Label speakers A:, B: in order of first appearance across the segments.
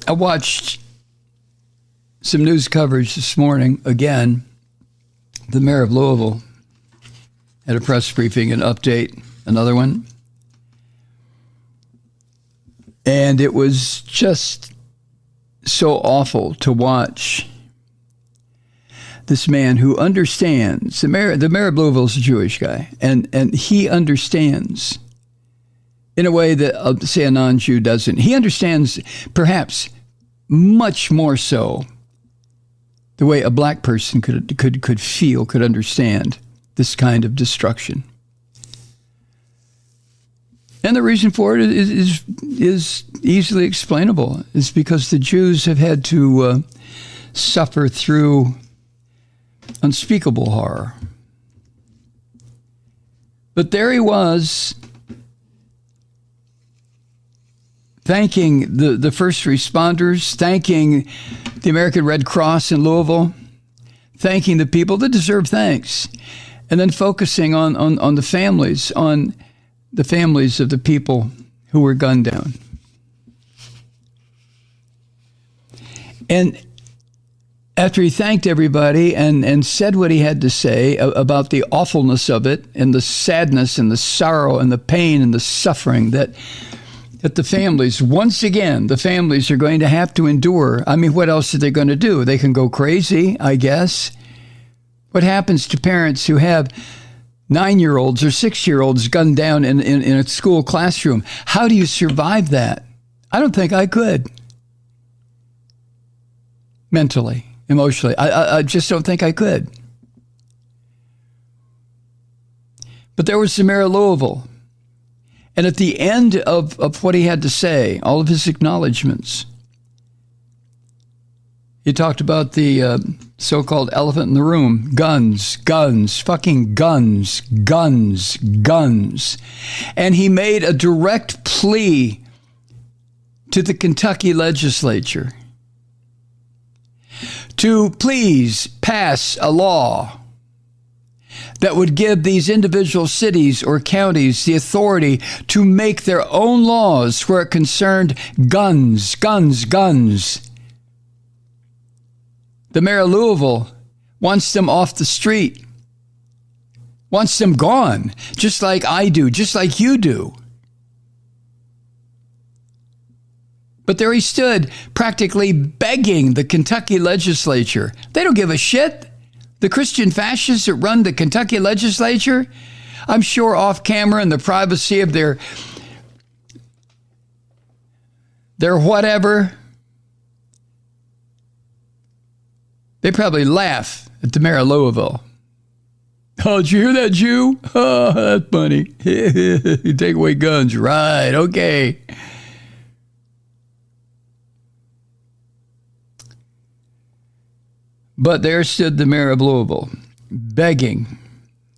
A: I watched some news coverage this morning. Again, the mayor of Louisville had a press briefing, an update, another one. And it was just so awful to watch this man who understands. The mayor of Louisville is a Jewish guy, and he understands in a way that, say, a non-Jew doesn't. He understands perhaps much more so the way a black person could feel, could understand this kind of destruction. And the reason for it is easily explainable. It's because the Jews have had to suffer through unspeakable horror. But there he was, thanking the first responders, thanking the American Red Cross in Louisville, thanking the people that deserve thanks, and then focusing on the families, on the families of the people who were gunned down. And after he thanked everybody and said what he had to say about the awfulness of it and the sadness and the sorrow and the pain and the suffering that the families, once again, the families are going to have to endure. I mean, what else are they going to do? They can go crazy, I guess. What happens to parents who have 9-year-olds or 6-year-olds gunned down in a school classroom? How do you survive that? I don't think I could. Mentally, emotionally. I just don't think I could. But there was the mayor of Louisville. And at the end of what he had to say, all of his acknowledgments, he talked about the so-called elephant in the room. Guns, guns, fucking guns, guns, guns. And he made a direct plea to the Kentucky legislature to please pass a law that would give these individual cities or counties the authority to make their own laws where it concerned guns, guns, guns. The mayor of Louisville wants them off the street, wants them gone, just like I do, just like you do. But there he stood, practically begging the Kentucky legislature. They don't give a shit. The Christian fascists that run the Kentucky legislature, I'm sure off camera in the privacy of their whatever, they probably laugh at the mayor of Louisville. Oh, did you hear that, Jew? Oh, that's funny. You take away guns. Right, okay. But there stood the mayor of Louisville, begging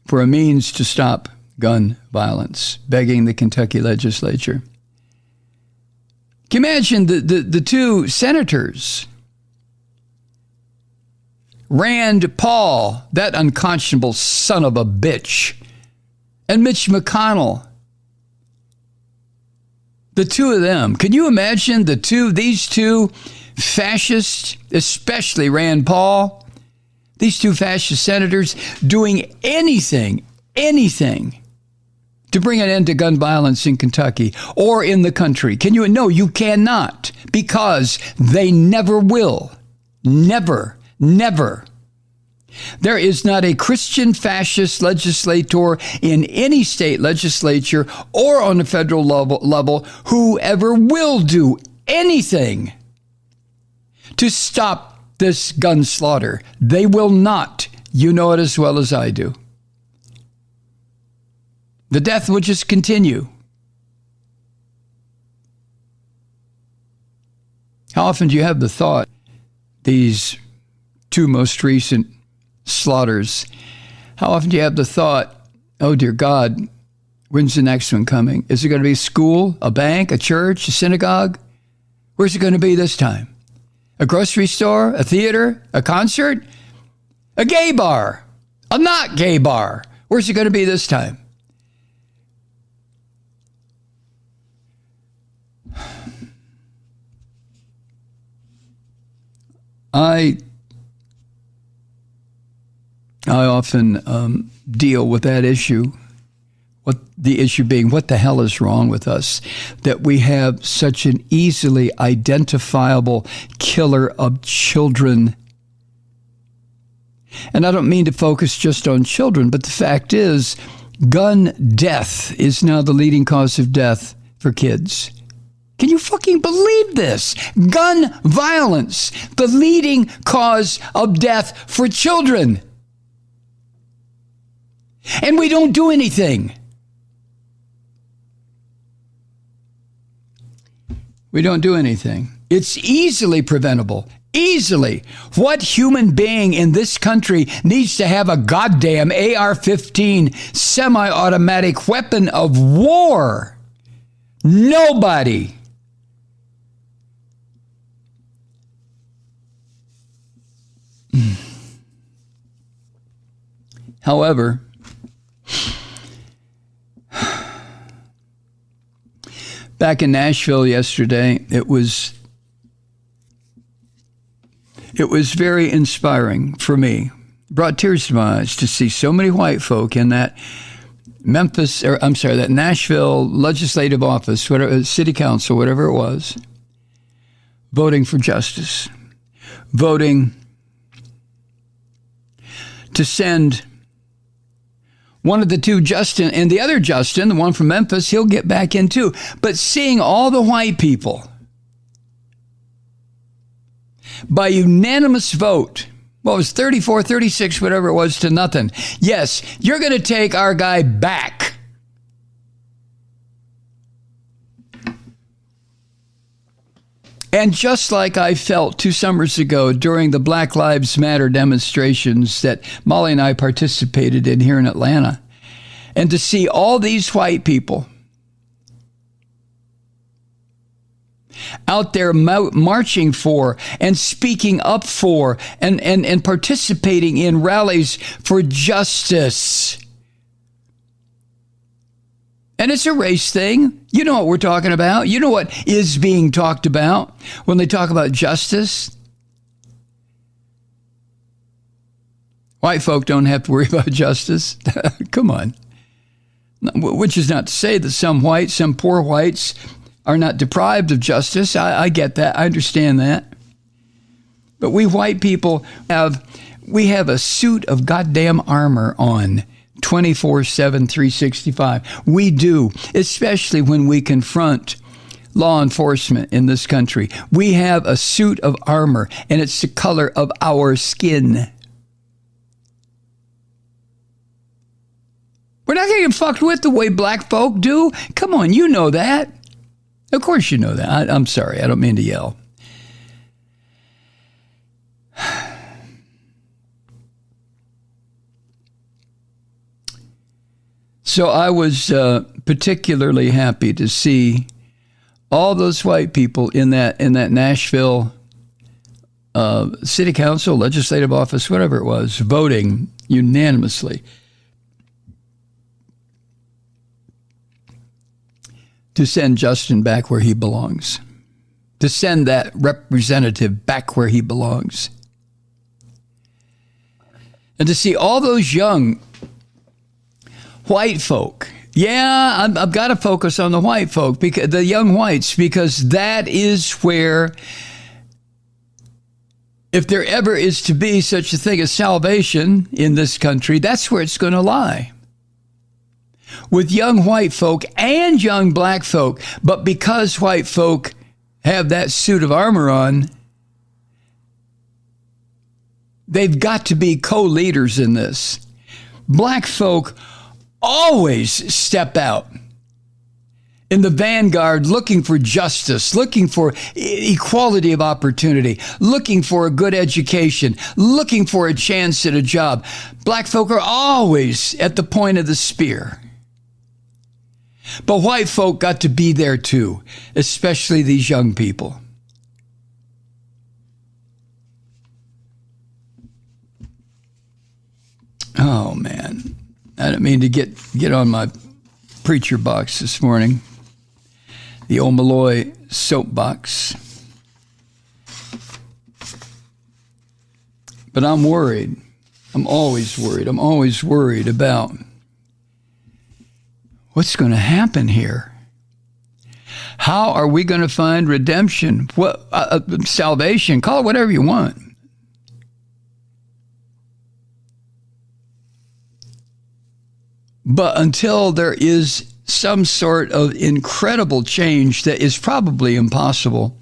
A: for a means to stop gun violence, begging the Kentucky legislature. Can you imagine the two senators, Rand Paul, that unconscionable son of a bitch, and Mitch McConnell, the two of them. Can you imagine these two fascists, especially Rand Paul, these two fascist senators doing anything to bring an end to gun violence in Kentucky or in the country? No, you cannot, because they never will. Never. Never. There is not a Christian fascist legislator in any state legislature or on the federal level who ever will do anything to stop this gun slaughter. They will not. You know it as well as I do. The death will just continue. How often do you have the thought, these two most recent slaughters, how often do you have the thought, oh dear God, when's the next one coming? Is it going to be a school, a bank, a church, a synagogue? Where's it going to be this time? A grocery store, a theater, a concert, a gay bar, a not gay bar? Where's it going to be this time? I often deal with that issue. What the issue being, what the hell is wrong with us that we have such an easily identifiable killer of children? And I don't mean to focus just on children, but the fact is, gun death is now the leading cause of death for kids. Can you fucking believe this? Gun violence, the leading cause of death for children. And we don't do anything. We don't do anything. It's easily preventable. Easily. What human being in this country needs to have a goddamn AR-15 semi-automatic weapon of war? Nobody. However, back in Nashville yesterday, it was very inspiring for me. Brought tears to my eyes to see so many white folk in that that Nashville legislative office, whatever, city council, whatever it was, voting for justice, voting to send one of the two Justin, and the other Justin, the one from Memphis, he'll get back in too. But seeing all the white people by unanimous vote, what was 34, 36, whatever it was, to nothing. Yes, you're going to take our guy back. And just like I felt 2 summers ago during the Black Lives Matter demonstrations that Malloy and I participated in here in Atlanta, and to see all these white people out there marching for and speaking up for and participating in rallies for justice. And it's a race thing. You know what we're talking about. You know what is being talked about when they talk about justice. White folk don't have to worry about justice. Come on. Which is not to say that some poor whites are not deprived of justice. I get that. I understand that. But we white people have a suit of goddamn armor on 24/7, 365. We do, especially when we confront law enforcement in this country. We have a suit of armor, and it's the color of our skin. We're not going to get fucked with the way black folk do. Come on, you know that. Of course you know that. I'm sorry, I don't mean to yell. So I was particularly happy to see all those white people in that Nashville city council, legislative office, whatever it was, voting unanimously to send Justin back where he belongs, to send that representative back where he belongs, and to see all those young white folk. Yeah, I've got to focus on the white folk, because the young whites, because that is where, if there ever is to be such a thing as salvation in this country, that's where it's going to lie. With young white folk and young black folk. But because white folk have that suit of armor on, they've got to be co-leaders in this. Black folk always step out in the vanguard, looking for justice, looking for equality of opportunity, looking for a good education, looking for a chance at a job. Black folk are always at the point of the spear. But white folk got to be there too, especially these young people. Oh, man. I didn't mean to get on my preacher box this morning. The old Malloy soapbox. But I'm worried. I'm always worried. I'm always worried about what's going to happen here. How are we going to find redemption? What salvation? Call it whatever you want. But until there is some sort of incredible change that is probably impossible,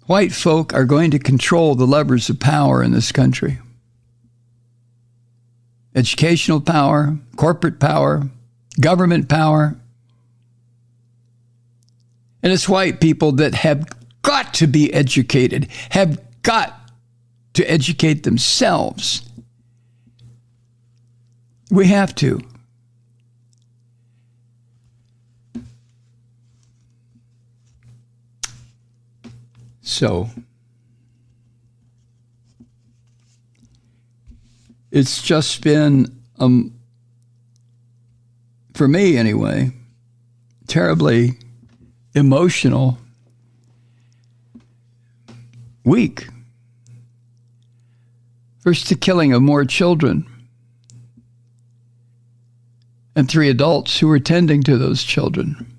A: white folk are going to control the levers of power in this country. Educational power, corporate power, government power. And it's white people that have got to be educated, have got to educate themselves. We have to. So, it's just been, for me anyway, terribly emotional week. First, the killing of more children and 3 adults who were tending to those children.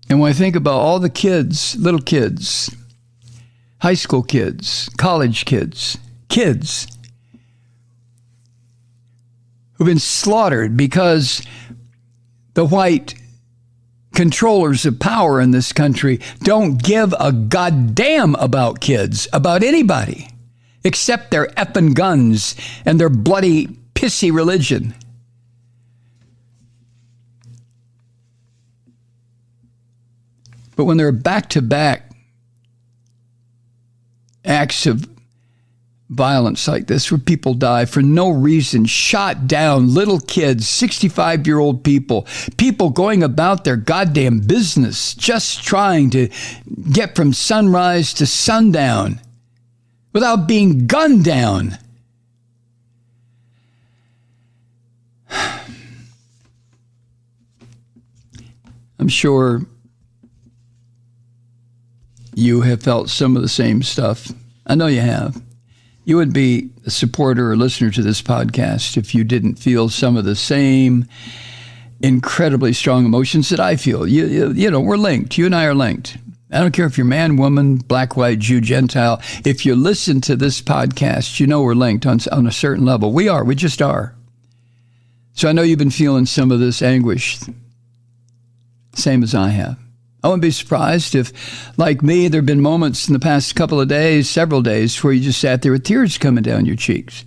A: And when I think about all the kids, little kids, high school kids, college kids who've been slaughtered because the white controllers of power in this country don't give a goddamn about kids, about anybody, except their effing guns and their bloody, pissy religion. But when there are back-to-back acts of violence like this, where people die for no reason, shot down, little kids, 65-year-old people going about their goddamn business, just trying to get from sunrise to sundown without being gunned down. I'm sure you have felt some of the same stuff. I know you have. You would be a supporter or listener to this podcast if you didn't feel some of the same incredibly strong emotions that I feel. You know, we're linked. You and I are linked. I don't care if you're man, woman, black, white, Jew, Gentile. If you listen to this podcast, you know we're linked on a certain level. We are. We just are. So I know you've been feeling some of this anguish, same as I have. I wouldn't be surprised if, like me, there have been moments in the past couple of days, several days, where you just sat there with tears coming down your cheeks.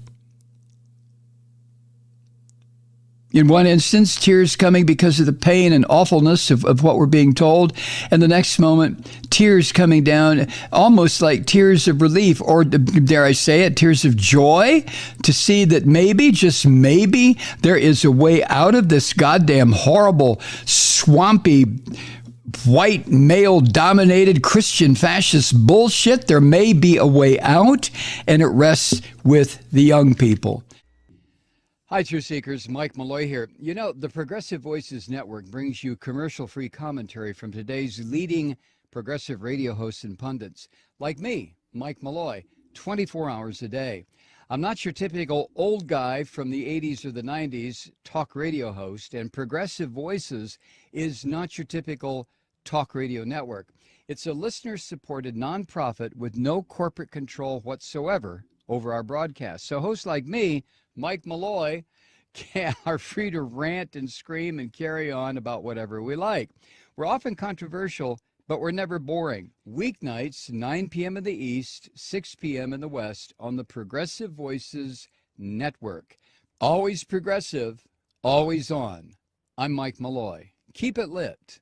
A: In one instance, tears coming because of the pain and awfulness of what we're being told. And the next moment, tears coming down, almost like tears of relief, or dare I say it, tears of joy, to see that maybe, just maybe, there is a way out of this goddamn horrible, swampy, white, male-dominated Christian fascist bullshit. There may be a way out, and it rests with the young people. Hi, Truth Seekers. Mike Malloy here. You know, the Progressive Voices Network brings you commercial-free commentary from today's leading progressive radio hosts and pundits, like me, Mike Malloy, 24 hours a day. I'm not your typical old guy from the 80s or the 90s talk radio host, and Progressive Voices is not your typical talk radio network. It's a listener-supported nonprofit with no corporate control whatsoever over our broadcast. So hosts like me, Mike Malloy, are free to rant and scream and carry on about whatever we like. We're often controversial, but we're never boring. Weeknights, 9 p.m. in the East, 6 p.m. in the West on the Progressive Voices Network. Always progressive, always on. I'm Mike Malloy. Keep it lit.